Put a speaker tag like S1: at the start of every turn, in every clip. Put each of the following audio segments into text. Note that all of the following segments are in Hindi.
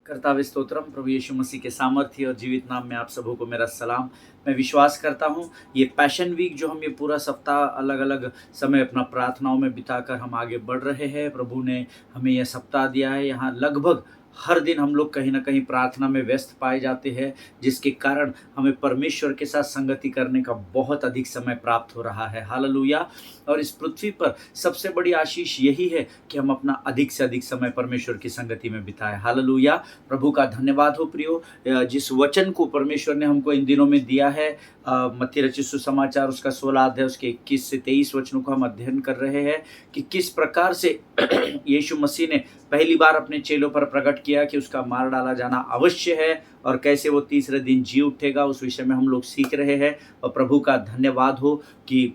S1: कर्तावे स्तोत्रम। प्रभु यीशु मसीह के सामर्थ्य और जीवित नाम में आप सबों को मेरा सलाम। मैं विश्वास करता हूँ ये पैशन वीक जो हम ये पूरा सप्ताह अलग अलग समय अपना प्रार्थनाओं में बिताकर हम आगे बढ़ रहे हैं, प्रभु ने हमें यह सप्ताह दिया है। यहाँ लगभग हर दिन हम लोग कहीं ना कहीं प्रार्थना में व्यस्त पाए जाते हैं, जिसके कारण हमें परमेश्वर के साथ संगति करने का बहुत अधिक समय प्राप्त हो रहा है। हालेलुया। और इस पृथ्वी पर सबसे बड़ी आशीष यही है कि हम अपना अधिक से अधिक समय परमेश्वर की संगति में बिताएं। हालेलुया। प्रभु का धन्यवाद हो प्रियो, जिस वचन को परमेश्वर ने हमको इन दिनों में दिया है, मत्ती रचित सुसमाचार उसका 16 अध्याय उसके 21 से 23 वचनों को हम अध्ययन कर रहे हैं कि किस प्रकार से यीशु मसीह ने पहली बार अपने चेलों पर प्रकट किया कि उसका मार डाला जाना अवश्य है और कैसे वो तीसरे दिन जी उठेगा, उस विषय में हम लोग सीख रहे हैं। और प्रभु का धन्यवाद हो कि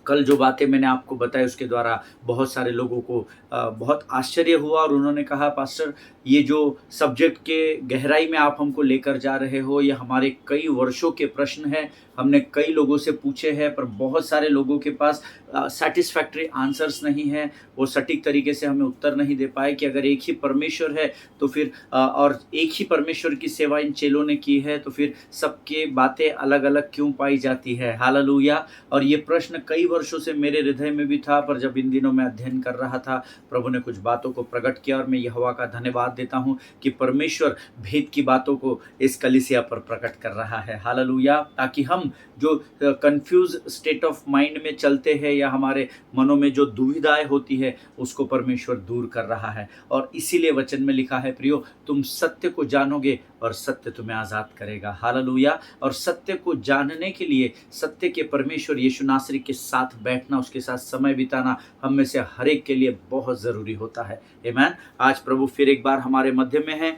S1: कल जो बातें मैंने आपको बताई उसके द्वारा बहुत सारे लोगों को बहुत आश्चर्य हुआ और उन्होंने कहा, पास्टर ये जो सब्जेक्ट के गहराई में आप हमको लेकर जा रहे हो, ये हमारे कई वर्षों के प्रश्न हैं, हमने कई लोगों से पूछे हैं, पर बहुत सारे लोगों के पास सेटिस्फैक्ट्री आंसर्स नहीं है। वो सटीक तरीके से हमें उत्तर नहीं दे पाए कि अगर एक ही परमेश्वर है तो फिर और एक ही परमेश्वर की सेवा इन चेलों ने की है, तो फिर सबके बातें अलग अलग क्यों पाई जाती है। हालेलुया। और ये प्रश्न कई वर्षों से मेरे हृदय में भी था, पर जब इन दिनों मैं अध्ययन कर रहा था, प्रभु ने कुछ बातों को प्रकट किया और मैं यहोवा का धन्यवाद देता हूँ कि परमेश्वर भेद की बातों को इस कलीसिया पर प्रकट कर रहा है। हालेलुया। ताकि हम जो कंफ्यूज स्टेट ऑफ माइंड में चलते हैं या हमारे मनों में जो दुविधाएं होती है उसको परमेश्वर दूर कर रहा है। और इसीलिए वचन में लिखा है, प्रियो तुम सत्य को जानोगे और सत्य तुम्हें आज़ाद करेगा। हालेलुया। और सत्य को जानने के लिए सत्य के परमेश्वर यीशु नासरी के साथ बैठना, उसके साथ समय बिताना हम में से हर एक के लिए बहुत ज़रूरी होता है। आमीन। आज प्रभु फिर एक बार हमारे मध्य में है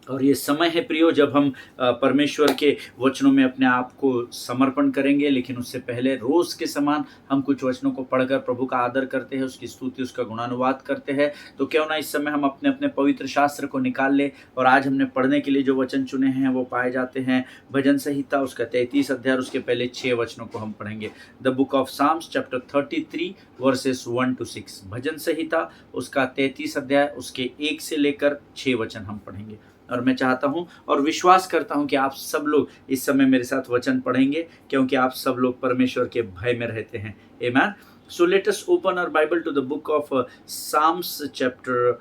S1: और ये समय है प्रियो जब हम परमेश्वर के वचनों में अपने आप को समर्पण करेंगे। लेकिन उससे पहले रोज के समान हम कुछ वचनों को पढ़कर प्रभु का आदर करते हैं, उसकी स्तुति उसका गुणानुवाद करते हैं। तो क्यों ना इस समय हम अपने अपने पवित्र शास्त्र को निकाल ले। और आज हमने पढ़ने के लिए जो वचन चुने हैं वो पाए जाते हैं भजन संहिता उसका 33 अध्याय, उसके पहले 6 वचनों को हम पढ़ेंगे। The book of Psalms chapter 33 verses 1 to 6। भजन संहिता उसका 33 अध्याय उसके 1 से लेकर 6 वचन हम पढ़ेंगे। और मैं चाहता हूं और विश्वास करता हूं कि आप सब लोग इस समय मेरे साथ वचन पढ़ेंगे, क्योंकि आप सब लोग परमेश्वर के भय में रहते हैं। आमीन। So let us open our Bible to the book of Psalms chapter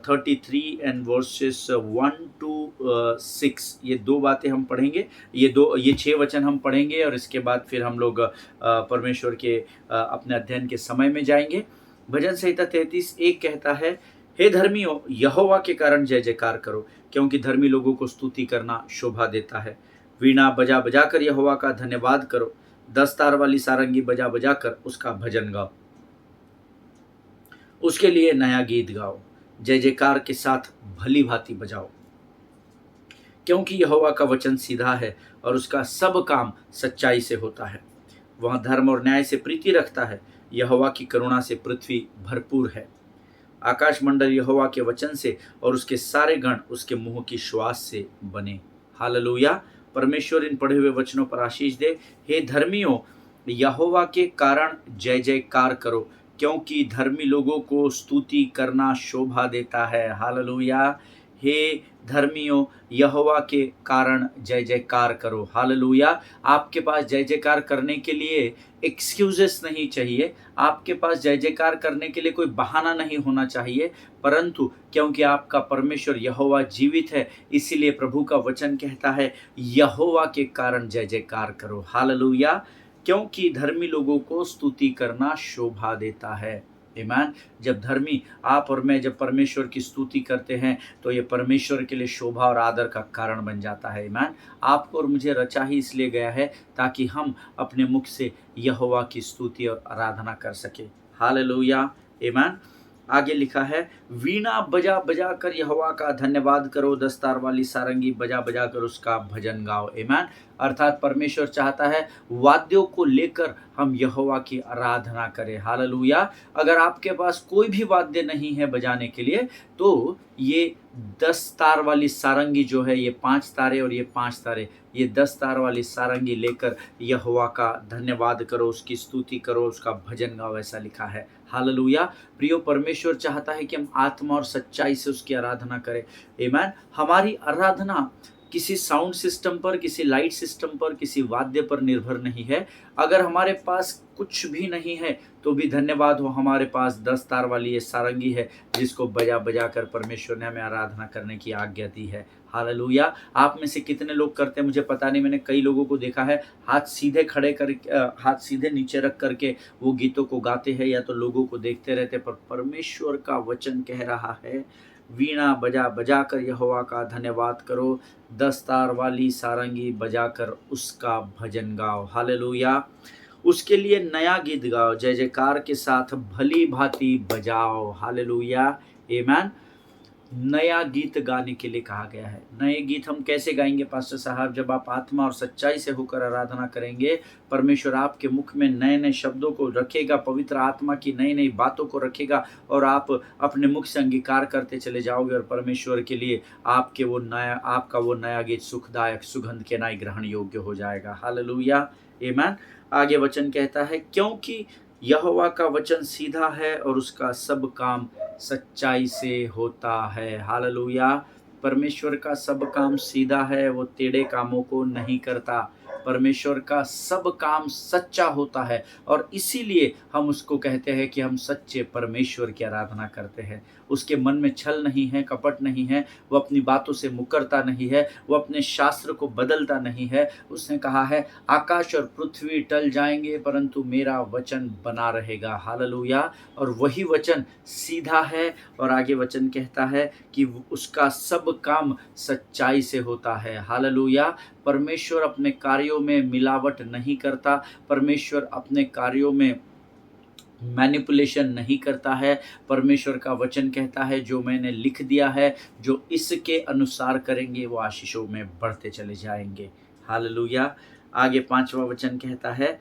S1: 33 and verses 1 to 6। ये दो बातें हम पढ़ेंगे, ये 6 वचन हम पढ़ेंगे और इसके बाद फिर हम लोग परमेश्वर के अपने अध्ययन के समय में जाएंगे। भजन संहिता 33:1 कहता है, हे धर्मियों यहोवा के कारण जय जयकार करो, क्योंकि धर्मी लोगों को स्तुति करना शोभा देता है। वीणा बजा बजा कर यहोवा का धन्यवाद करो, 10 तार वाली सारंगी बजा बजा कर उसका भजन गाओ, उसके लिए नया गीत गाओ, जय जयकार के साथ भली भांति बजाओ, क्योंकि यहोवा का वचन सीधा है और उसका सब काम सच्चाई से होता है। वह धर्म और न्याय से प्रीति रखता है, यहोवा की करुणा से पृथ्वी भरपूर है। आकाश मंडल यहोवा के वचन से और उसके सारे गण उसके मुंह की श्वास से बने। हालेलुया। परमेश्वर इन पढ़े हुए वचनों पर आशीष दे। हे धर्मियों यहोवा के कारण जय जयकार करो, क्योंकि धर्मी लोगों को स्तुति करना शोभा देता है। हालेलुया। हे धर्मियों यहोवा के कारण जय जयकार करो। हालेलुया। आपके पास जय जयकार करने के लिए एक्सक्यूजेस नहीं चाहिए, आपके पास जय जयकार करने के लिए कोई बहाना नहीं होना चाहिए, परंतु क्योंकि आपका परमेश्वर यहोवा जीवित है, इसीलिए प्रभु का वचन कहता है यहोवा के कारण जय जयकार करो। हालेलुया। क्योंकि धर्मी लोगों को स्तुति करना शोभा देता है। आमीन। जब धर्मी आप और मैं जब परमेश्वर की स्तुति करते हैं तो ये परमेश्वर के लिए शोभा और आदर का कारण बन जाता है। आमीन। आपको और मुझे रचा ही इसलिए गया है ताकि हम अपने मुख से यहोवा की स्तुति और आराधना कर सके। हालेलुया। आमीन। आगे लिखा है, वीणा बजा बजा कर यहोवा का धन्यवाद करो, 10 तार वाली सारंगी बजा बजा कर उसका भजन गाओ। आमीन। अर्थात परमेश्वर चाहता है वाद्यों को लेकर हम यहोवा की आराधना करें। हालेलुया। अगर आपके पास कोई भी वाद्य नहीं है बजाने के लिए, तो ये 10 तार वाली सारंगी जो है, ये 5 तारे और ये 5 तारे, ये 10 तार वाली सारंगी लेकर यहोवा का धन्यवाद करो, उसकी स्तुति करो, उसका भजन गाओ, ऐसा लिखा है। हालेलुया। प्रियो, परमेश्वर चाहता है कि हम आत्मा और सच्चाई से उसकी आराधना करें। आमीन। हमारी आराधना किसी साउंड सिस्टम पर, किसी लाइट सिस्टम पर, किसी वाद्य पर निर्भर नहीं है। अगर हमारे पास कुछ भी नहीं है तो भी धन्यवाद हो, हमारे पास 10 तार वाली ये सारंगी है जिसको बजा बजा कर परमेश्वर ने हमें आराधना करने की आज्ञा दी है। हालेलुया। आप में से कितने लोग करते हैं मुझे पता नहीं, मैंने कई लोगों को देखा है हाथ सीधे खड़े कर हाथ सीधे नीचे रख करके वो गीतों को गाते हैं या तो लोगों को देखते रहते, पर परमेश्वर का वचन कह रहा है वीणा बजा बजा कर यहोवा का धन्यवाद करो, 10 तार वाली सारंगी बजाकर उसका भजन गाओ। हालेलुया। उसके लिए नया गीत गाओ, जय जयकार के साथ भली भांति बजाओ। हालेलुया। आमीन। नया गीत गाने के लिए कहा गया है। नए गीत हम कैसे गाएंगे पास्टर साहब? जब आप आत्मा और सच्चाई से होकर आराधना करेंगे, परमेश्वर आपके मुख में नए नए शब्दों को रखेगा, पवित्र आत्मा की नई नई बातों को रखेगा और आप अपने मुख से अंगीकार करते चले जाओगे और परमेश्वर के लिए आपका वो नया गीत सुखदायक सुगंध के नाई ग्रहण योग्य हो जाएगा। हालेलुया। आमीन। आगे वचन कहता है, क्योंकि यहोवा का वचन सीधा है और उसका सब काम सच्चाई से होता है। हालेलुया। परमेश्वर का सब काम सीधा है, वो टेढ़े कामों को नहीं करता। परमेश्वर का सब काम सच्चा होता है और इसीलिए हम उसको कहते हैं कि हम सच्चे परमेश्वर की आराधना करते हैं। उसके मन में छल नहीं है, कपट नहीं है, वो अपनी बातों से मुकरता नहीं है, वो अपने शास्त्र को बदलता नहीं है। उसने कहा है आकाश और पृथ्वी टल जाएंगे परंतु मेरा वचन बना रहेगा। हालेलुया। और वही वचन सीधा है और आगे वचन कहता है कि उसका सब काम सच्चाई से होता है। हालेलुया। परमेश्वर अपने कार्यों में मिलावट नहीं करता, परमेश्वर अपने कार्यों में मैनिपुलेशन नहीं करता है। परमेश्वर का वचन कहता है जो मैंने लिख दिया है, जो इसके अनुसार करेंगे वो आशीषों में बढ़ते चले जाएंगे। हालेलुया। आगे 5वां वचन कहता है,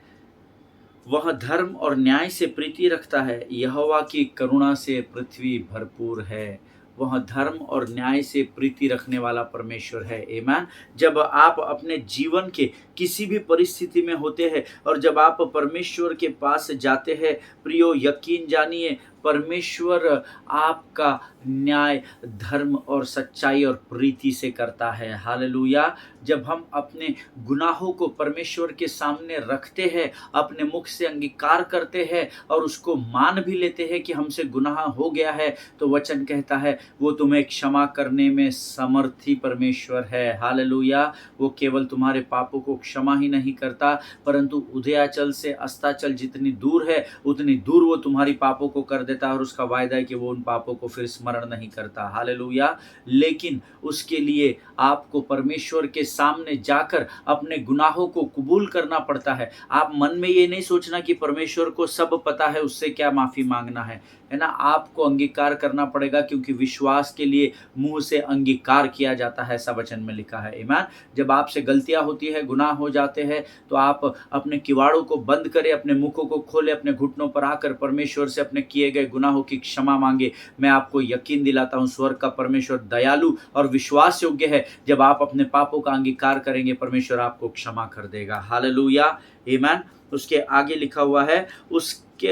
S1: वह धर्म और न्याय से प्रीति रखता है, यहोवा की करुणा से पृथ्वी भरपूर है। वह धर्म और न्याय से प्रीति रखने वाला परमेश्वर है। आमीन। जब आप अपने जीवन के किसी भी परिस्थिति में होते हैं और जब आप परमेश्वर के पास जाते हैं, प्रियो यकीन जानिए परमेश्वर आपका न्याय धर्म और सच्चाई और प्रीति से करता है। हालेलुया। जब हम अपने गुनाहों को परमेश्वर के सामने रखते हैं, अपने मुख से अंगीकार करते हैं और उसको मान भी लेते हैं कि हमसे गुनाह हो गया है, तो वचन कहता है वो तुम्हें क्षमा करने में समर्थी परमेश्वर है। हालेलुया। वो केवल तुम्हारे पापों को क्षमा ही नहीं करता परंतु उदयाचल से अस्ताचल जितनी दूर है उतनी दूर वो तुम्हारी पापों को कर देता है और उसका वायदा है कि वो उन पापों को फिर स्मरण नहीं करता। हालेलुया। लेकिन उसके लिए आपको परमेश्वर के सामने जाकर अपने गुनाहों को कबूल करना पड़ता है। आप मन में ये नहीं सोचना कि परमेश्वर को सब पता है, उससे क्या माफी मांगना है ना। आपको अंगीकार करना पड़ेगा क्योंकि विश्वास के लिए मुंह से अंगीकार किया जाता है, ऐसा वचन में लिखा है। ईमान। जब आपसे गलतियां होती है, गुनाह हो जाते हैं, तो आप अपने किवाड़ों को बंद करें, अपने मुखों को खोले, अपने घुटनों पर आकर परमेश्वर से अपने किए गए गुनाहों की क्षमा मांगे। मैं आपको यकीन दिलाता हूं स्वर्ग का परमेश्वर दयालु और विश्वास योग्य है। जब आप अपने पापों का अंगीकार करेंगे परमेश्वर आपको क्षमा कर देगा। हालेलुया। आमीन। उसके आगे लिखा हुआ है उसके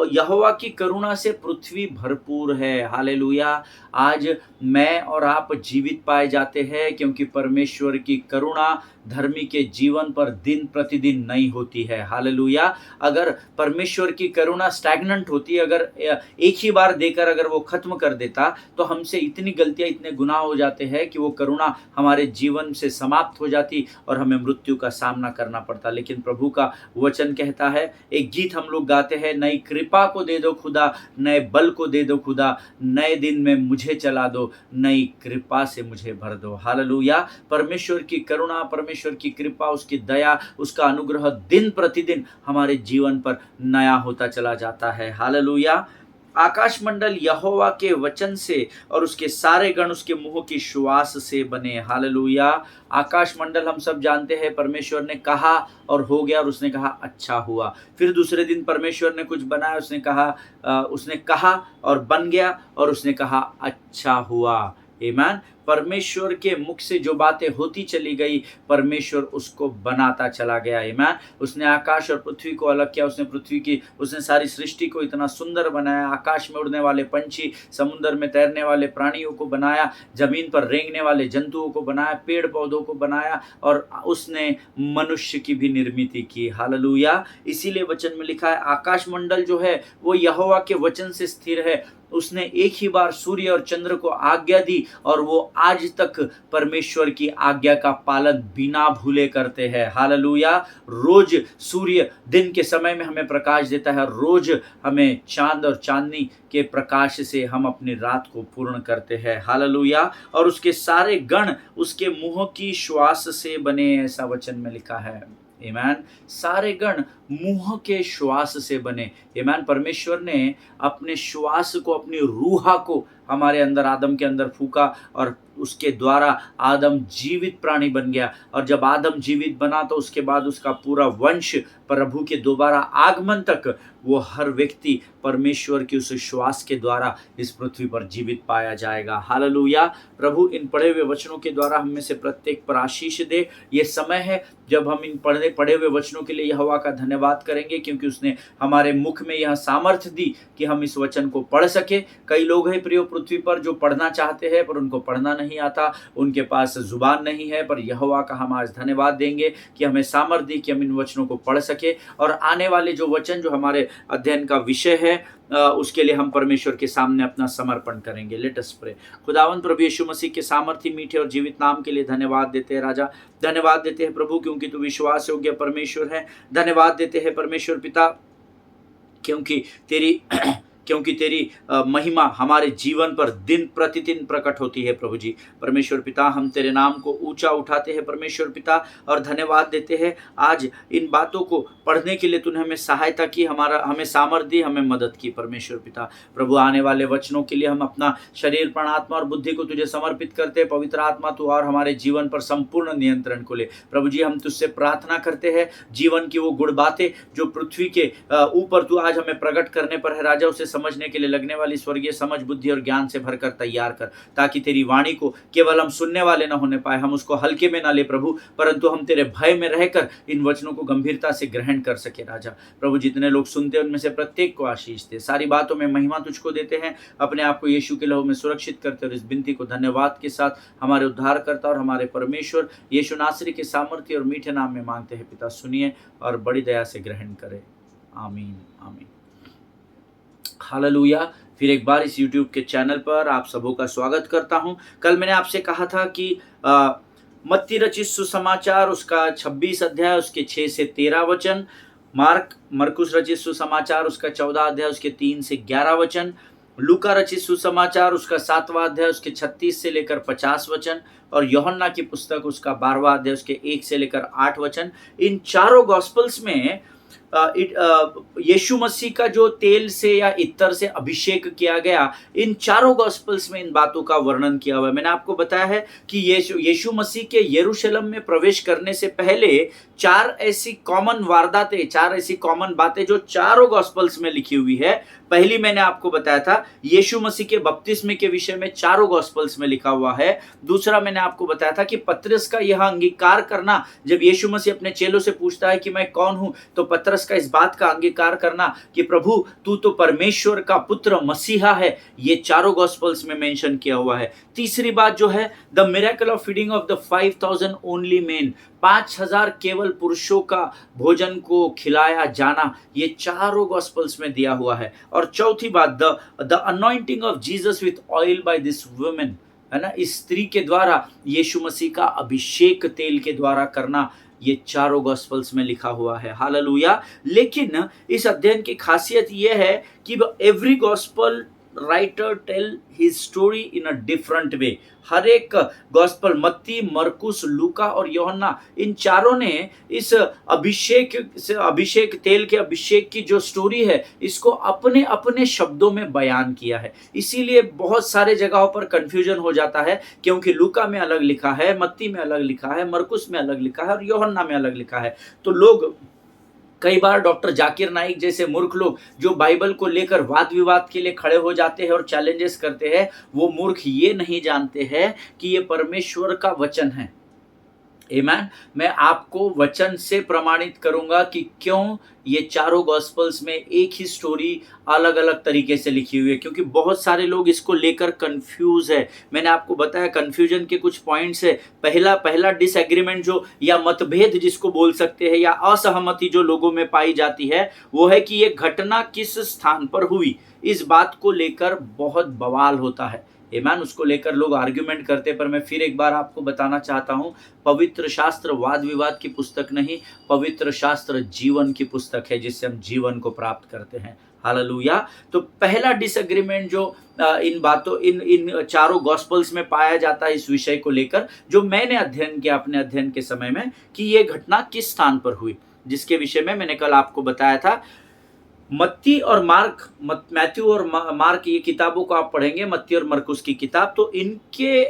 S1: यहोवा की करुणा से पृथ्वी भरपूर है। हालेलुया। आज मैं और आप जीवित पाए जाते हैं क्योंकि परमेश्वर की करुणा धर्मी के जीवन पर दिन प्रतिदिन नई होती है। हालेलुया। अगर परमेश्वर की करुणा स्टैग्नेंट होती, अगर एक ही बार देकर अगर वो खत्म कर देता, तो हमसे इतनी गलतियां, इतने गुनाह हो जाते हैं कि वो करुणा हमारे जीवन से समाप्त हो जाती और हमें मृत्यु का सामना करना पड़ता। लेकिन प्रभु का वचन कहता है, एक गीत हम लोग गाते हैं, नई कृपा को दे दो खुदा, नए बल को दे दो खुदा, नए दिन में मुझे चला दो, नई कृपा से मुझे भर दो। हालेलुया। परमेश्वर की करुणा, परमेश्वर की कृपा, उसकी दया, उसका अनुग्रह दिन प्रतिदिन हमारे जीवन पर नया होता चला जाता है। हालेलुया। आकाश मंडल यहोवा के वचन से और उसके सारे गण उसके मुंह की श्वास से बने। हालेलुया। आकाश मंडल हम सब जानते हैं, परमेश्वर ने कहा और हो गया और उसने कहा अच्छा हुआ। फिर दूसरे दिन परमेश्वर ने कुछ बनाया, उसने कहा और बन गया और उसने कहा अच्छा हुआ। ईमान। परमेश्वर के मुख से जो बातें होती चली गई, परमेश्वर उसको बनाता चला गया। ईमान। उसने आकाश और पृथ्वी को अलग किया, उसने सारी सृष्टि को इतना सुंदर बनाया, आकाश में उड़ने वाले पंछी, समुद्र में तैरने वाले प्राणियों को बनाया, जमीन पर रेंगने वाले जंतुओं को बनाया, पेड़ पौधों को बनाया, और उसने मनुष्य की भी निर्मिति की। हालेलुया। इसीलिए वचन में लिखा है, आकाश मंडल जो है वो यहोवा के वचन से स्थिर है। उसने एक ही बार सूर्य और चंद्र को आज्ञा दी और वो आज तक परमेश्वर की आज्ञा का पालन बिना भूले करते हैं। हालेलुया। रोज सूर्य दिन के समय में हमें प्रकाश देता है, रोज हमें चांद और चांदनी के प्रकाश से हम अपनी रात को पूर्ण करते हैं। हालेलुया। और उसके सारे गण उसके मुंह की श्वास से बने, ऐसा वचन में लिखा है। ईमान। सारे गण मुंह के श्वास से बने। ईमान। परमेश्वर ने अपने श्वास को, अपनी रूहा को हमारे अंदर, आदम के अंदर फूका और उसके द्वारा आदम जीवित प्राणी बन गया। और जब आदम जीवित बना तो उसके बाद उसका पूरा वंश प्रभु के दोबारा आगमन तक वो हर व्यक्ति परमेश्वर की उस श्वास के द्वारा इस पृथ्वी पर जीवित पाया जाएगा। हालेलुया। प्रभु इन पढ़े हुए वचनों के द्वारा हम में से प्रत्येक पर आशीष दे। ये समय है जब हम इन पढ़े हुए वचनों के लिए यहोवा का धन्यवाद करेंगे, क्योंकि उसने हमारे मुख में यह सामर्थ्य दी कि हम इस वचन को पढ़ सके। कई लोग हैं प्रिय पृथ्वी पर जो पढ़ना चाहते हैं पर उनको पढ़ना नहीं आता, उनके पास जुबान नहीं है, पर यहोवा का हम आज धन्यवाद देंगे कि हमें सामर्थ्य दी कि हम इन वचनों को पढ़ सके। और आने वाले जो वचन जो हमारे अध्ययन का विषय है उसके लिए हम परमेश्वर के सामने अपना समर्पण करेंगे। Let us pray. खुदावंद प्रभु यीशु मसीह के सामर्थ्य, मीठे और जीवित नाम के लिए धन्यवाद देते हैं राजा। धन्यवाद देते हैं प्रभु, क्योंकि तू विश्वास योग्य परमेश्वर है। धन्यवाद देते हैं परमेश्वर पिता, क्योंकि तेरी महिमा हमारे जीवन पर दिन प्रतिदिन प्रकट होती है। प्रभु जी परमेश्वर पिता, हम तेरे नाम को ऊंचा उठाते हैं परमेश्वर पिता, और धन्यवाद देते हैं आज इन बातों को पढ़ने के लिए तूने हमें सहायता की, हमें सामर्थ्य दी, हमें मदद की परमेश्वर पिता। प्रभु आने वाले वचनों के लिए हम अपना शरीर, प्राण, आत्मा और बुद्धि को तुझे समर्पित करते हैं। पवित्र आत्मा तू और हमारे जीवन पर संपूर्ण नियंत्रण को ले। प्रभु जी हम तुझसे प्रार्थना करते हैं, जीवन की वो गुड़ बातें जो पृथ्वी के ऊपर तू आज हमें प्रकट करने पर है राजा, उसे समझने के लिए लगने वाली स्वर्गीय समझ, बुद्धि और ज्ञान से भरकर तैयार कर, ताकि तेरी वाणी को केवल हम सुनने वाले न होने पाए, हम उसको हल्के में ना ले प्रभु, परंतु हम तेरे भय में रहकर इन वचनों को गंभीरता से ग्रहण कर सके राजा। प्रभु जितने लोग सुनते हैं उनमें से प्रत्येक को आशीष दे। सारी बातों में महिमा तुझको देते हैं, अपने आप को यीशु के लहू में सुरक्षित करते, और इस विनती को धन्यवाद के साथ हमारे उद्धारकर्ता और हमारे परमेश्वर यीशु नासरी के सामर्थ्य और मीठे नाम में मांगते हैं पिता। सुनिए और बड़ी दया से ग्रहण करें। आमीन आमीन। हालेलुया। फिर एक बार इस YouTube के चैनल पर आप सबों का स्वागत करता हूं। कल मैंने आपसे कहा था कि मत्ती रचित सुसमाचार उसका 26 अध्याय उसके 6 से 13 वचन, मरकुस रचित सुसमाचार उसका 14 अध्याय उसके 3 से 11 वचन, लूका रचित सुसमाचार उसका 7वां अध्याय उसके 36 से लेकर 50 वचन, और यूहन्ना की पुस्तक उसका 12वां अध्याय उसके 1 से लेकर 8 वचन। इन चारों गॉस्पल्स में यीशु मसीह का जो तेल से या इत्तर से अभिषेक किया गया, इन चारों गॉस्पल्स में इन बातों का वर्णन किया हुआ है। मैंने आपको बताया है कि यीशु मसीह के यरूशलेम में प्रवेश करने से पहले 4 ऐसी कॉमन वारदातें, 4 ऐसी कॉमन बातें जो चारों गॉस्पल्स में लिखी हुई है। पहली मैंने आपको बताया था यीशु मसीह के बपतिस्मे के विषय में चारों गॉस्पल्स में लिखा हुआ है। दूसरा मैंने आपको बताया था कि पतरस का यह अंगीकार करना, जब यीशु मसीह अपने चेलों से पूछता है कि मैं कौन हूं, तो पतरस का इस बात का अंगीकार करना कि प्रभु तू तो परमेश्वर का पुत्र मसीहा है, ये चारों गॉस्पल्स में मेंशन किया हुआ है। तीसरी बात जो है the miracle of feeding of the 5000 only main, 5000 केवल पुरुषों का भोजन को खिलाया जाना, ये चारों गॉस्पल्स में दिया हुआ है। और चौथी बात the anointing of Jesus with oil by this women, है ना, इस स्त्री के द्वारा यीशु मसीह का अभिषेक तेल के द्वारा करना, ये चारों गॉस्पल्स में लिखा हुआ है। हालेलुया। लेकिन इस अध्ययन की खासियत यह है कि every gospel writer tell his story in a different way. हर एक गॉस्पल, मत्ती, मरकुस, लूका और यूहन्ना, इन चारों ने इस अभिषेक तेल के अभिषेक की जो स्टोरी है, इसको अपने अपने शब्दों में बयान किया है। इसीलिए बहुत सारे जगहों पर कंफ्यूजन हो जाता है, क्योंकि लूका में अलग लिखा है, मत्ती में अलग लिखा है, मरकुस में अलग लिखा है और यूहन्ना में अलग लिखा है। तो लोग कई बार डॉक्टर जाकिर नाइक जैसे मूर्ख लोग जो बाइबल को लेकर वाद विवाद के लिए खड़े हो जाते हैं और चैलेंजेस करते हैं, वो मूर्ख ये नहीं जानते हैं कि ये परमेश्वर का वचन है। आमेन। मैं आपको वचन से प्रमाणित करूंगा कि क्यों ये चारों गॉस्पल्स में एक ही स्टोरी अलग अलग तरीके से लिखी हुई है, क्योंकि बहुत सारे लोग इसको लेकर कंफ्यूज है। मैंने आपको बताया कंफ्यूजन के कुछ पॉइंट्स है। पहला डिसएग्रीमेंट जो या मतभेद जिसको बोल सकते हैं या असहमति जो लोगों में पाई जाती है, वो है कि ये घटना किस स्थान पर हुई। इस बात को लेकर बहुत बवाल होता है। आमेन। उसको लेकर लोग आर्ग्यूमेंट करते, पर मैं फिर एक बार आपको बताना चाहता हूं, पवित्र शास्त्र वाद विवाद की पुस्तक नहीं, पवित्र शास्त्र जीवन की पुस्तक है, जिससे हम जीवन को प्राप्त करते हैं। हालेलुया। तो पहला डिसएग्रीमेंट जो इन बातों इन चारों गॉस्पल्स में पाया जाता है इस विषय को लेकर, जो मैंने अध्ययन किया अपने अध्ययन के समय में, कि ये घटना किस स्थान पर हुई, जिसके विषय में मैंने कल आपको बताया था। मत्ती और मार्क, मैथ्यू और मार्क, ये किताबों को आप पढ़ेंगे, मत्ती और मरकुस की किताब, तो इनके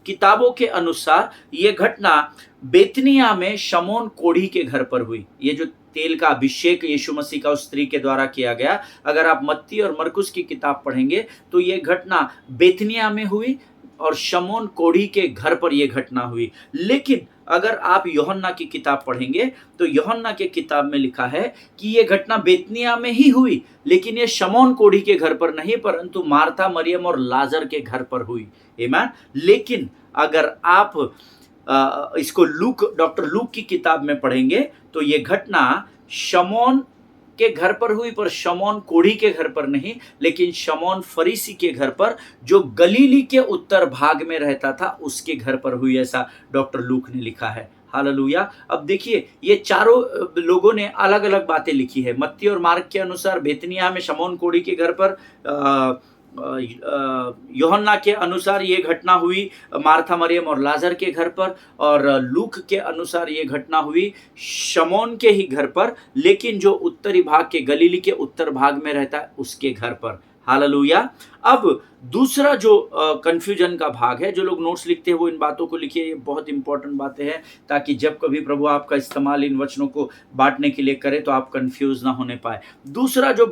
S1: किताबों के अनुसार ये घटना बेतनिया में शमौन कोढ़ी के घर पर हुई। ये जो तेल का अभिषेक यीशु मसीह का उस स्त्री के द्वारा किया गया, अगर आप मत्ती और मरकुस की किताब पढ़ेंगे तो ये घटना बेतनिया में हुई और शमौन कोढ़ी के घर पर यह घटना हुई। लेकिन अगर आप यूहन्ना की किताब पढ़ेंगे तो यूहन्ना के किताब में लिखा है कि यह घटना बेतनिया में ही हुई, लेकिन यह शमौन कोढ़ी के घर पर नहीं, परंतु मार्था, मरियम और लाजर के घर पर हुई। आमीन। लेकिन अगर आप इसको डॉक्टर लूक की किताब में पढ़ेंगे तो यह घटना शमौन के घर पर हुई, पर शमौन कोढ़ी के घर पर नहीं, लेकिन शमौन फरीसी के घर पर, जो गलीली के उत्तर भाग में रहता था, उसके घर पर हुई, ऐसा डॉक्टर लूक ने लिखा है। हालेलुया। अब देखिए, ये चारों लोगों ने अलग अलग बातें लिखी है। मत्ती और मार्क के अनुसार बेतनिया में शमौन कोढ़ी के घर पर, यूहन्ना के अनुसार ये घटना हुई मार्था, मरियम और लाजर के घर पर, और लूक के अनुसार ये घटना हुई शमौन के ही घर पर, लेकिन जो उत्तरी भाग के गलीली के उत्तर भाग में रहता है उसके घर पर। हालेलुया। अब दूसरा जो कंफ्यूजन का भाग है, जो लोग नोट्स लिखते हैं वो इन बातों को लिखिए, ये बहुत इंपॉर्टेंट बातें हैं, ताकि जब कभी प्रभु आपका इस्तेमाल इन वचनों को बांटने के लिए करे तो आप कंफ्यूज ना होने पाए। दूसरा जो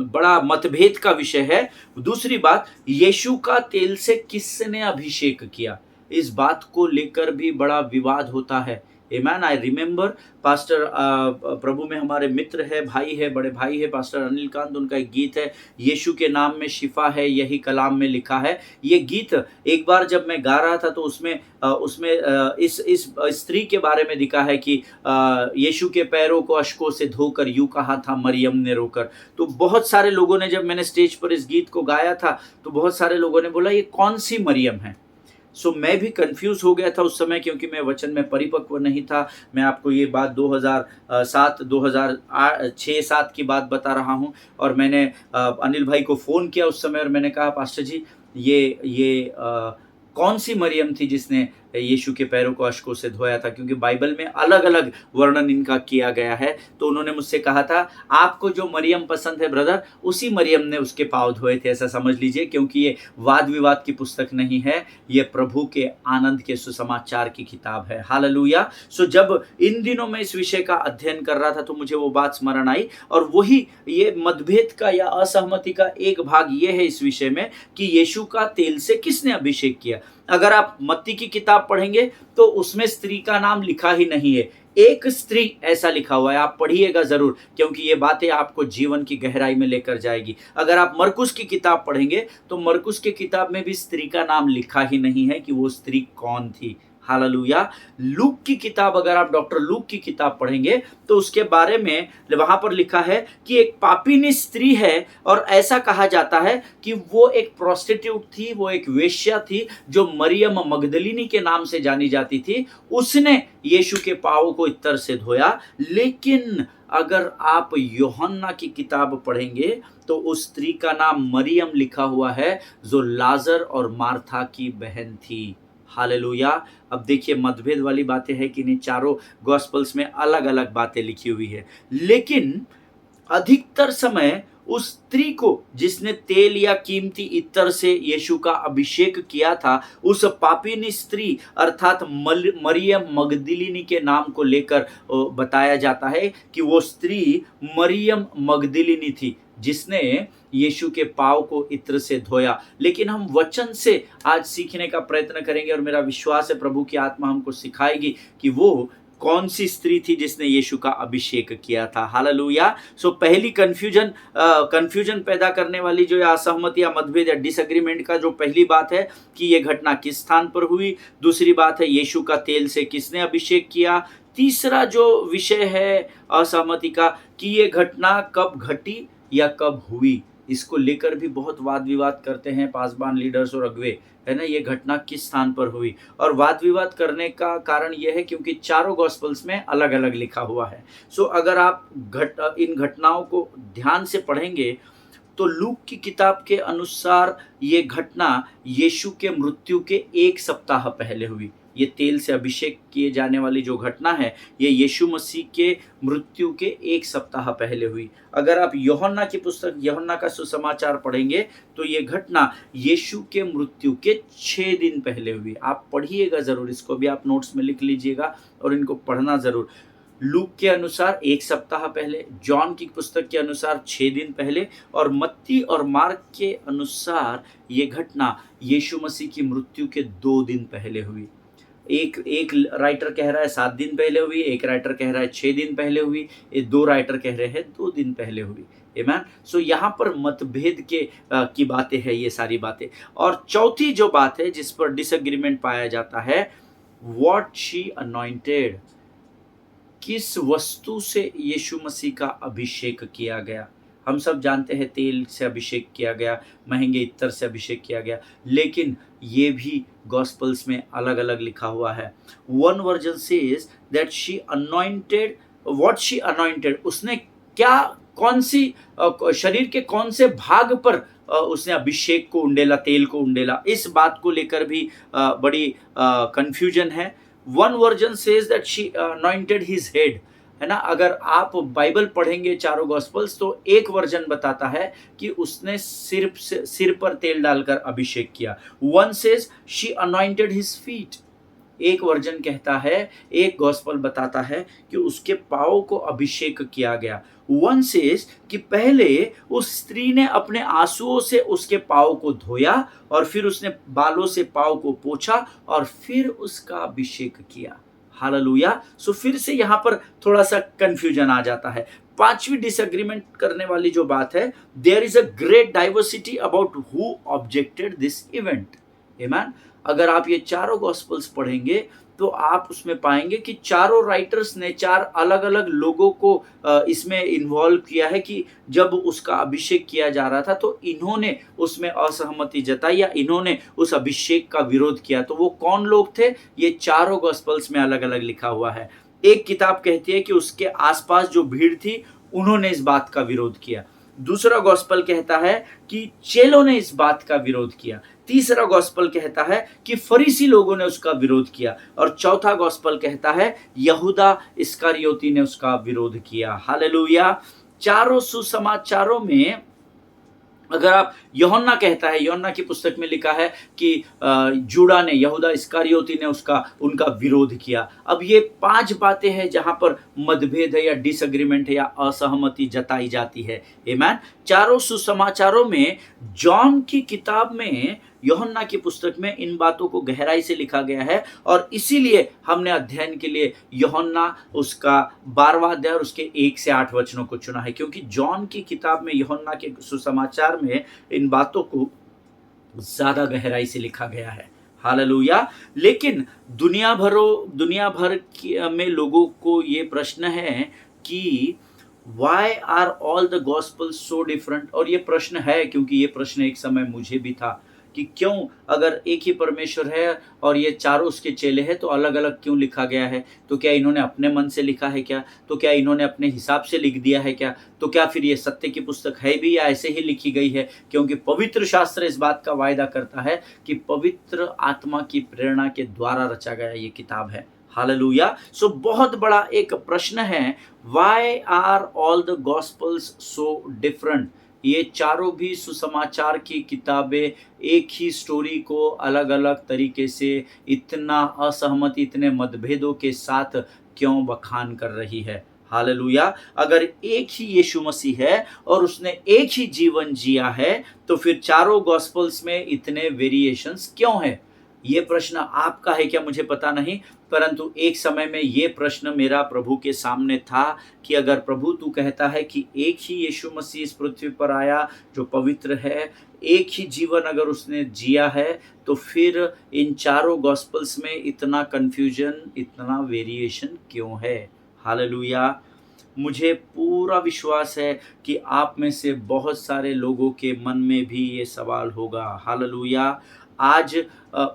S1: बड़ा मतभेद का विषय है, दूसरी बात, यीशु का तेल से किसने अभिषेक किया, इस बात को लेकर भी बड़ा विवाद होता है। आमेन। आई रिमेम्बर पास्टर प्रभु में हमारे मित्र है, भाई है, बड़े भाई है, पास्टर अनिल कांत, उनका एक गीत है, यीशु के नाम में शिफा है, यही कलाम में लिखा है। ये गीत एक बार जब मैं गा रहा था तो उसमें इस स्त्री के बारे में लिखा है कि यीशु के पैरों को अश्कों से धोकर यूं कहा था मरियम ने रोकर। तो बहुत सारे लोगों ने, जब मैंने स्टेज पर इस गीत को गाया था तो बहुत सारे लोगों ने बोला ये कौन सी मरियम है। मैं भी कंफ्यूज हो गया था उस समय, क्योंकि मैं वचन में परिपक्व नहीं था। मैं आपको ये बात 2006-7 की बात बता रहा हूँ, और मैंने अनिल भाई को फ़ोन किया उस समय और मैंने कहा पास्टर जी ये कौन सी मरियम थी जिसने यीशु के पैरों को अश्कों से धोया था, क्योंकि बाइबल में अलग अलग वर्णन इनका किया गया है। तो उन्होंने मुझसे कहा था आपको जो मरियम पसंद है ब्रदर, उसी मरियम ने उसके पाँव धोए थे, ऐसा समझ लीजिए, क्योंकि ये वाद विवाद की पुस्तक नहीं है, ये प्रभु के आनंद के सुसमाचार की किताब है। हालेलुया। जब इन दिनों में इस विषय का अध्ययन कर रहा था तो मुझे वो बात स्मरण आई, और वही ये मतभेद का या असहमति का एक भाग ये है इस विषय में कि यीशु का तेल से किसने अभिषेक किया। अगर आप मत्ती की किताब पढ़ेंगे तो उसमें स्त्री का नाम लिखा ही नहीं है, एक स्त्री ऐसा लिखा हुआ है। आप पढ़िएगा जरूर, क्योंकि ये बातें आपको जीवन की गहराई में लेकर जाएगी। अगर आप मरकुस की किताब पढ़ेंगे तो मरकुस की किताब में भी स्त्री का नाम लिखा ही नहीं है कि वो स्त्री कौन थी। हालेलुया। लूक की किताब, अगर आप डॉक्टर लूक की किताब पढ़ेंगे तो उसके बारे में वहां पर लिखा है कि एक पापिनी स्त्री है, और ऐसा कहा जाता है कि वो एक प्रोस्टिट्यूट थी, वो एक वेश्या थी, जो मरियम मगदलिनी के नाम से जानी जाती थी। उसने यीशु के पांवों को इत्तर से धोया। लेकिन अगर आप यूहन्ना की किताब पढ़ेंगे तो उस स्त्री का नाम मरियम लिखा हुआ है, जो लाजर और मार्था की बहन थी। हालेलुया। अब देखिए, मतभेद वाली बातें हैं कि नहीं, चारों गॉस्पल्स में अलग अलग बातें लिखी हुई है, लेकिन अधिकतर समय उस स्त्री को जिसने तेल या कीमती इत्र से यीशु का अभिषेक किया था, उस पापिनी स्त्री अर्थात मरियम मगदलिनी के नाम को लेकर बताया जाता है कि वो स्त्री मरियम मगदलिनी थी जिसने यीशु के पाँव को इत्र से धोया। लेकिन हम वचन से आज सीखने का प्रयत्न करेंगे और मेरा विश्वास है प्रभु की आत्मा हमको सिखाएगी कि वो कौन सी स्त्री थी जिसने यीशु का अभिषेक किया था। हालेलुया। सो पहली कंफ्यूजन पैदा करने वाली जो असहमति या मतभेद या डिसएग्रीमेंट का जो पहली बात है कि ये घटना किस स्थान पर हुई। दूसरी बात है यीशु का तेल से किसने अभिषेक किया। तीसरा जो विषय है असहमति का कि ये घटना कब घटी या कब हुई, इसको लेकर भी बहुत वाद विवाद करते हैं पासबान लीडर्स और अगुवे, है ना। ये घटना किस स्थान पर हुई, और वाद विवाद करने का कारण यह है क्योंकि चारों गॉस्पल्स में अलग अलग लिखा हुआ है। सो अगर आप इन घटनाओं को ध्यान से पढ़ेंगे तो लूक की किताब के अनुसार ये घटना यीशु के मृत्यु के 1 सप्ताह पहले हुई। ये तेल से अभिषेक किए जाने वाली जो घटना है ये यीशु मसीह के मृत्यु के 1 सप्ताह पहले हुई। अगर आप यूहन्ना की पुस्तक यूहन्ना का सुसमाचार पढ़ेंगे तो ये घटना यीशु के मृत्यु के 6 दिन पहले हुई। आप पढ़िएगा ज़रूर, इसको भी आप नोट्स में लिख लीजिएगा और इनको पढ़ना ज़रूर। लूक के अनुसार 1 सप्ताह पहले, जॉन की पुस्तक के अनुसार 6 दिन पहले, और मत्ती और मार्क के अनुसार ये घटना यीशु मसीह की मृत्यु के 2 दिन पहले हुई। एक राइटर कह रहा है 7 दिन पहले हुई, एक राइटर कह रहा है 6 दिन पहले हुई, 2 राइटर कह रहे हैं 2 दिन पहले हुई। आमीन। सो यहाँ पर मतभेद की बातें हैं ये सारी बातें। और चौथी जो बात है जिस पर डिसएग्रीमेंट पाया जाता है, व्हाट शी अनॉइंटेड, किस वस्तु से यीशु मसीह का अभिषेक किया गया। हम सब जानते हैं तेल से अभिषेक किया गया, महंगे इत्र से अभिषेक किया गया, लेकिन ये भी गॉस्पल्स में अलग अलग लिखा हुआ है। One version says that she anointed, what she anointed, उसने क्या, कौन सी शरीर के कौन से भाग पर उसने अभिषेक को उंडेला, तेल को उंडेला, इस बात को लेकर भी बड़ी कंफ्यूजन है। One version says that she anointed his head, है ना। अगर आप बाइबल पढ़ेंगे चारों गॉस्पल्स तो एक वर्जन बताता है कि उसने सिर पर तेल डालकर अभिषेक किया। One says she anointed his feet, एक वर्जन कहता है, एक गॉस्पल बताता है कि उसके पाँव को अभिषेक किया गया। वन सेज कि पहले उस स्त्री ने अपने आंसुओं से उसके पाँव को धोया और फिर उसने बालों से पाँव को पोंछा और फिर उसका अभिषेक किया। हालेलुया। सो फिर से यहाँ पर थोड़ा सा कंफ्यूजन आ जाता है। पांचवी डिसएग्रीमेंट करने वाली जो बात है, there is a great diversity about who objected this event. आमीन। अगर आप ये चारों गॉस्पल्स पढ़ेंगे तो आप उसमें पाएंगे कि चारों राइटर्स ने 4 अलग अलग लोगों को इसमें इन्वॉल्व किया है कि जब उसका अभिषेक किया जा रहा था तो इन्होंने उसमें असहमति जताई या इन्होंने उस अभिषेक का विरोध किया। तो वो कौन लोग थे, ये चारों गॉस्पल्स में अलग अलग लिखा हुआ है। एक किताब कहती है कि उसके आसपास जो भीड़ थी उन्होंने इस बात का विरोध किया। दूसरा गॉस्पल कहता है कि चेलों ने इस बात का विरोध किया। तीसरा गॉस्पल कहता है कि फरीसी लोगों ने उसका विरोध किया। और चौथा गॉस्पल कहता है यहूदा इस्करियोती ने उसका विरोध किया। हालेलुया। चारों सुसमाचारों में अगर आप यूहन्ना कहता है, यूहन्ना की पुस्तक में लिखा है कि जूडा ने, यहूदा इस्करियोती ने उनका विरोध किया। अब ये 5 बातें हैं जहां पर मतभेद है या डिसएग्रीमेंट है या असहमति जताई जाती है। आमीन। चारों सुसमाचारों में, जॉन की किताब में, यूहन्ना की पुस्तक में इन बातों को गहराई से लिखा गया है और इसीलिए हमने अध्ययन के लिए यूहन्ना उसका 12वां अध्याय और उसके 1 से 8 वचनों को चुना है, क्योंकि जॉन की किताब में, यूहन्ना के सुसमाचार में इन बातों को ज्यादा गहराई से लिखा गया है। हालेलुया। लेकिन दुनिया भर में लोगों को ये प्रश्न है कि Why are all the gospels so different? और ये प्रश्न है क्योंकि ये प्रश्न एक समय मुझे भी था कि क्यों, अगर एक ही परमेश्वर है और ये चारों उसके चेले हैं तो अलग अलग क्यों लिखा गया है। तो क्या इन्होंने अपने मन से लिखा है क्या, तो क्या इन्होंने अपने हिसाब से लिख दिया है क्या, तो क्या फिर ये सत्य की पुस्तक है भी या ऐसे ही लिखी गई है। क्योंकि पवित्र शास्त्र इस बात का वायदा करता है कि पवित्र आत्मा की प्रेरणा के द्वारा रचा गया ये किताब है। हालेलुया। सो बहुत बड़ा एक प्रश्न है, why are all the gospels so different, ये चारों भी सुसमाचार की किताबें एक ही स्टोरी को अलग-अलग तरीके से इतना असहमति, इतने मतभेदों के साथ क्यों बखान कर रही है? हालेलुया! अगर एक ही यीशु मसीह है और उसने एक ही जीवन जिया है, तो फिर चारों गॉस्पेल्स में इतने वेरिएशंस क्यों हैं? ये प्रश्न आपका है क्या मुझे पता नहीं, परंतु एक समय में ये प्रश्न मेरा प्रभु के सामने था कि अगर प्रभु तू कहता है कि एक ही यीशु मसीह इस पृथ्वी पर आया जो पवित्र है, एक ही जीवन अगर उसने जिया है, तो फिर इन चारों गॉस्पेल्स में इतना कन्फ्यूजन, इतना वेरिएशन क्यों है? हालेलुया! मुझे पूरा विश्वास है कि आप में से बहुत सारे लोगों के मन में भी ये सवाल होगा। हालेलुया! आज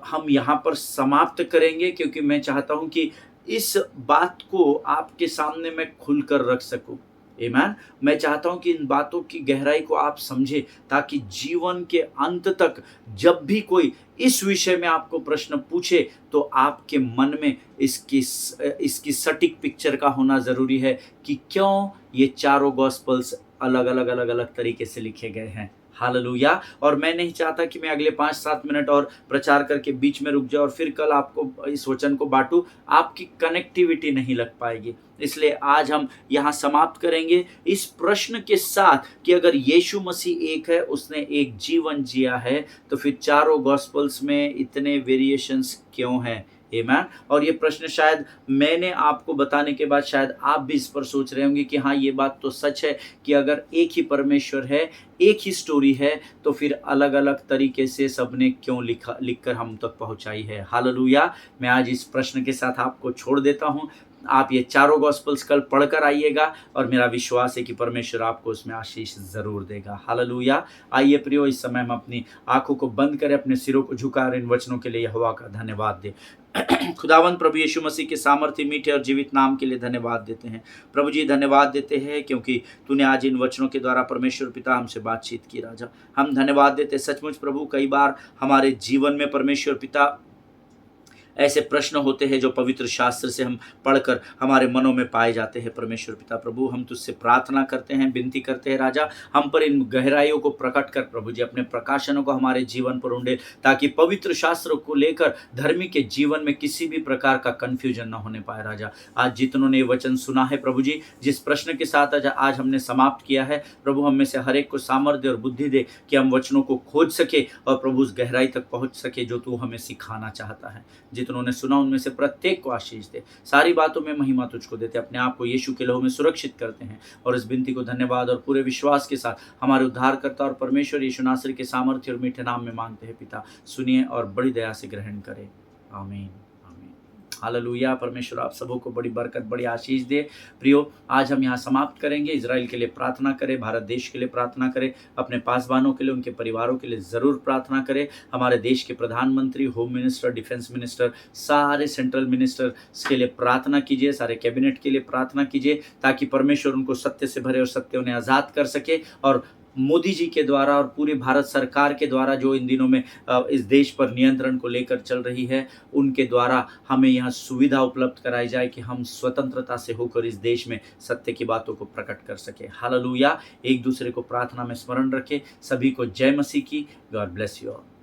S1: हम यहाँ पर समाप्त करेंगे क्योंकि मैं चाहता हूँ कि इस बात को आपके सामने मैं खुलकर रख सकूँ। आमीन। मैं चाहता हूँ कि इन बातों की गहराई को आप समझें ताकि जीवन के अंत तक जब भी कोई इस विषय में आपको प्रश्न पूछे तो आपके मन में इसकी सटीक पिक्चर का होना ज़रूरी है कि क्यों ये चारों गॉस्पेल्स अलग-अलग तरीके से लिखे गए हैं। हालेलुया! और मैं नहीं चाहता कि मैं अगले 5-7 मिनट और प्रचार करके बीच में रुक जाऊँ और फिर कल आपको इस वचन को बाँटूँ, आपकी कनेक्टिविटी नहीं लग पाएगी। इसलिए आज हम यहाँ समाप्त करेंगे इस प्रश्न के साथ कि अगर यीशु मसीह एक है, उसने एक जीवन जिया है, तो फिर चारों गॉस्पेल्स में इतने वेरिएशंस क्यों हैं? आमीन। और ये प्रश्न शायद मैंने आपको बताने के बाद शायद आप भी इस पर सोच रहे होंगे कि हाँ, ये बात तो सच है कि अगर एक ही परमेश्वर है, एक ही स्टोरी है, तो फिर अलग-अलग तरीके से सबने क्यों लिखकर हम तक पहुँचाई है। हालेलुया! मैं आज इस प्रश्न के साथ आपको छोड़ देता हूँ। आप ये चारों गॉस्पेल्स कल पढ़कर आइएगा और मेरा विश्वास है कि परमेश्वर आपको उसमें आशीष ज़रूर देगा। हालेलुया! आइए प्रियो, इस समय हम अपनी आँखों को बंद करें, अपने सिरों को झुकाकर इन वचनों के लिए यहोवा का धन्यवाद दें। खुदावंद प्रभु यीशु मसीह के सामर्थ्य, मीठे और जीवित नाम के लिए धन्यवाद देते हैं। प्रभु जी, धन्यवाद देते हैं क्योंकि तूने आज इन वचनों के द्वारा परमेश्वर पिता हमसे बातचीत की राजा। हम धन्यवाद देते सचमुच प्रभु, कई बार हमारे जीवन में परमेश्वर पिता ऐसे प्रश्न होते हैं जो पवित्र शास्त्र से हम पढ़कर हमारे मनों में पाए जाते हैं। परमेश्वर पिता प्रभु, हम तुझसे प्रार्थना करते हैं, विनती करते हैं राजा, हम पर इन गहराइयों को प्रकट कर प्रभु जी, अपने प्रकाशनों को हमारे जीवन पर उंडे, ताकि पवित्र शास्त्र को लेकर धर्मी के जीवन में किसी भी प्रकार का कन्फ्यूजन न होने पाए राजा। आज जितनों ने ये वचन सुना है प्रभु जी, जिस प्रश्न के साथ आज हमने समाप्त किया है प्रभु, हम में से हर एक को सामर्थ्य और बुद्धि दे कि हम वचनों को खोज सके और प्रभु उस गहराई तक पहुँच सके जो तू हमें सिखाना चाहता है। जिन्होंने सुना उनमें से प्रत्येक को आशीष दे। सारी बातों में महिमा तुझको देते, अपने आप को यीशु के लहू में सुरक्षित करते हैं और इस विनती को धन्यवाद और पूरे विश्वास के साथ हमारे उद्धारकर्ता और परमेश्वर यीशु नासरी के सामर्थ्य और मीठे नाम में मांगते हैं पिता। सुनिए और बड़ी दया से ग्रहण करें। आमीन। हालेलुया। परमेश्वर आप सबों को बड़ी बरकत, बड़ी आशीष दे। प्रियो, आज हम यहाँ समाप्त करेंगे। इजराइल के लिए प्रार्थना करें, भारत देश के लिए प्रार्थना करें, अपने पासवानों के लिए, उनके परिवारों के लिए ज़रूर प्रार्थना करें। हमारे देश के प्रधानमंत्री, होम मिनिस्टर, डिफेंस मिनिस्टर, सारे सेंट्रल मिनिस्टर्स के लिए प्रार्थना कीजिए, सारे कैबिनेट के लिए प्रार्थना कीजिए, ताकि परमेश्वर उनको सत्य से भरे और सत्य उन्हें आज़ाद कर सके। और मोदी जी के द्वारा और पूरी भारत सरकार के द्वारा जो इन दिनों में इस देश पर नियंत्रण को लेकर चल रही है, उनके द्वारा हमें यह सुविधा उपलब्ध कराई जाए कि हम स्वतंत्रता से होकर इस देश में सत्य की बातों को प्रकट कर सके। हालेलुया। एक दूसरे को प्रार्थना में स्मरण रखें। सभी को जय मसीह की। God bless you all.